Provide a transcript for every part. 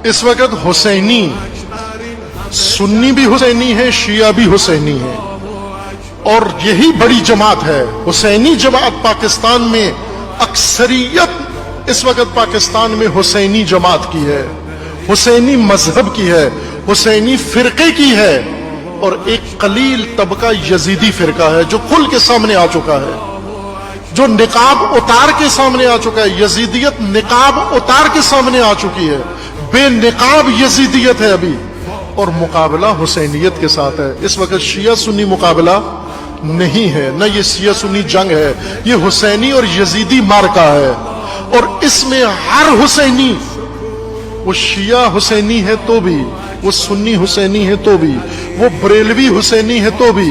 इस वक्त हुसैनी, सुन्नी भी हुसैनी है, शिया भी हुसैनी है, और यही बड़ी जमात है। हुसैनी जमात पाकिस्तान में अक्सरियत इस वक्त पाकिस्तान में हुसैनी जमात की है, हुसैनी मजहब की है, हुसैनी फिरके की है, और एक कलील तबका यजीदी फिरका है जो खुल के सामने आ चुका है, जो निकाब उतार के सामने आ चुका है। यजीदियत निकाब उतार के सामने आ चुकी है, बेनिकाब यजीदियत है अभी, और मुकाबला हुसैनियत के साथ है। इस वक्त शिया सुन्नी मुकाबला नहीं है, न ये शिया सुन्नी जंग है, ये हुसैनी और यजीदी मार्का है। और इसमें हर हुसैनी, वो शिया हुसैनी है तो भी, वो सुन्नी हुसैनी है तो भी, वो बरेलवी हुसैनी है तो भी,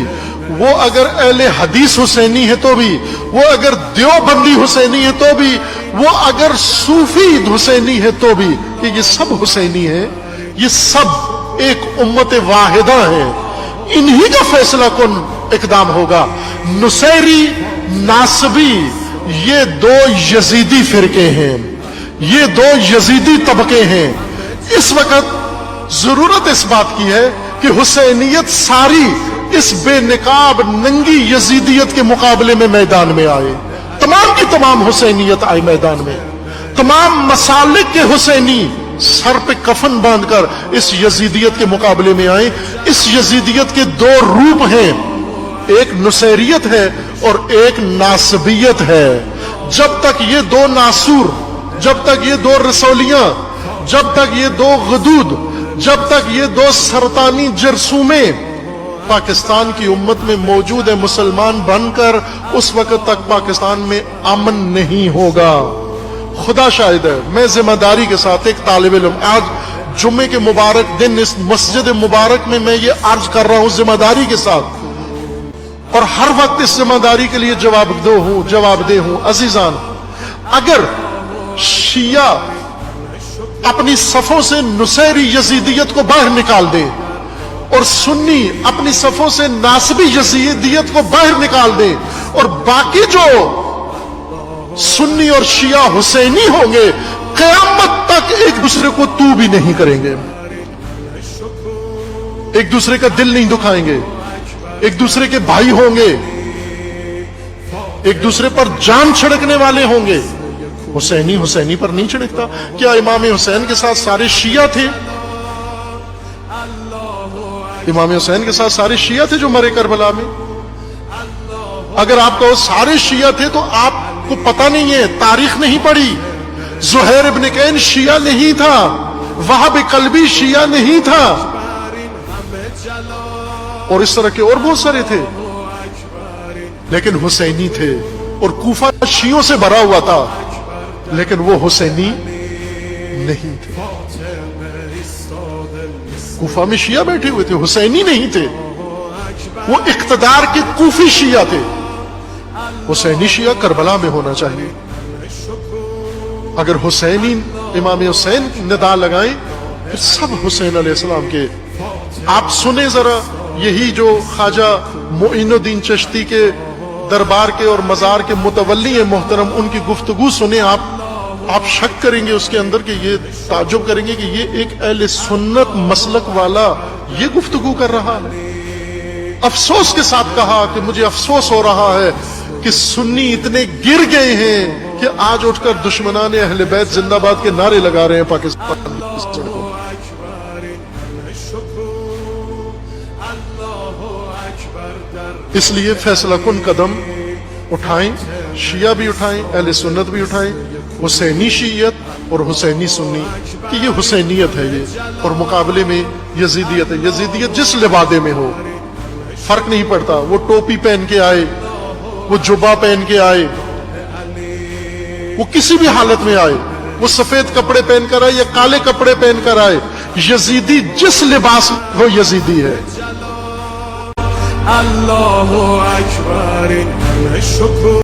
वो अगर अहले हदीस हुसैनी है तो भी, वो अगर देवबंदी हुसैनी है तो भी, वो अगर सूफी हुसैनी है तो भी, कि ये सब हुसैनी है, ये सब एक उम्मत वाहिदा है। इन्हीं का फैसला कुन इकदाम होगा। नुसैरी, नासबी, ये दो यजीदी फिरके हैं, ये दो यजीदी तबके हैं। इस वक्त जरूरत इस बात की है कि हुसैनियत सारी इस बेनिकाब नंगी यजीदियत के मुकाबले में मैदान में आए। तमाम की तमाम हुसैनियत आए मैदान में, तमाम मसालिक के हुसैनी सर पे कफन बांधकर इस यजीदियत के मुकाबले में आए। इस यजीदियत के दो रूप हैं, एक नुसैरियत है और एक नासबियत है। जब तक ये दो नासूर, जब तक ये दो रसौलियां, जब तक ये दो गदूद, जब तक ये दो सरतानी जरसूमें पाकिस्तान की उम्मत में मौजूद है मुसलमान बनकर, उस वक्त तक पाकिस्तान में अमन नहीं होगा। खुदा शाहिद है, मैं जिम्मेदारी के साथ एक तालिब इल्म, आज जुम्मे के मुबारक दिन इस मस्जिद मुबारक में मैं ये अर्ज कर रहा हूं जिम्मेदारी के साथ, और हर वक्त इस जिम्मेदारी के लिए जवाबदेह हूं। अजीजान, अगर शिया अपनी सफों से नुसैरी यजीदियत को बाहर निकाल दे और सुन्नी अपनी सफों से नासबी यजीदियत को बाहर निकाल दे, और बाकी जो सुन्नी और शिया हुसैनी होंगे, क़यामत तक एक दूसरे को तू भी नहीं करेंगे, एक दूसरे का दिल नहीं दुखाएंगे, एक दूसरे के भाई होंगे, एक दूसरे पर जान छिड़कने वाले होंगे। हुसैनी हुसैनी पर नहीं छिड़कता। क्या इमाम हुसैन के साथ सारे शिया थे? इमाम हुसैन के साथ सारे शिया थे जो मरे करबला में? अगर आप कहो सारे शिया थे तो आपको पता नहीं है, तारीख नहीं पढ़ी। ज़ुहैर इब्न कैन शिया नहीं था, वहाब कल्बी शिया नहीं था, और इस तरह के और बहुत सारे थे, लेकिन हुसैनी थे। और कूफा शियों से भरा हुआ था, लेकिन वो हुसैनी नहीं थे। कूफा में शिया बैठे हुए थे, हुसैनी नहीं थे। वो इख्तदार के कूफी शिया थे। हुसैनी शिया करबला में होना चाहिए। अगर हुसैनी इमाम हुसैन निदा लगाएं, फिर सब हुसैन अलैहिस्सलाम के। आप सुने जरा, यही जो ख्वाजा मोइनुद्दीन चिश्ती के दरबार के और मजार के मुतवल्ली है मोहतरम, उनकी गुफ्तगू सुने आप शक करेंगे उसके अंदर कि ये ताज्जुब करेंगे कि ये एक अहले सुन्नत मसलक वाला ये गुफ्तगू कर रहा है। अफसोस के साथ कहा कि मुझे अफसोस हो रहा है कि सुन्नी इतने गिर गए हैं कि आज उठकर दुश्मनाने अहले बैत जिंदाबाद के नारे लगा रहे हैं पाकिस्तान की सड़कों। इसलिए फैसला कुन कदम उठाएं, शिया भी उठाएं, अहले सुन्नत भी उठाएं, हुसैनी शियत और हुसैनी सुन्नी, कि ये हुसैनियत है ये, और मुकाबले में यजीदियत है। यजीदियत जिस लिबादे में हो, फर्क नहीं पड़ता, वो टोपी पहन के आए, वो जुब्बा पहन के आए, वो किसी भी हालत में आए, वो सफेद कपड़े पहनकर आए या काले कपड़े पहनकर आए, यजीदी जिस लिबास में हो यजीदी है। अल्लाहु अकबर।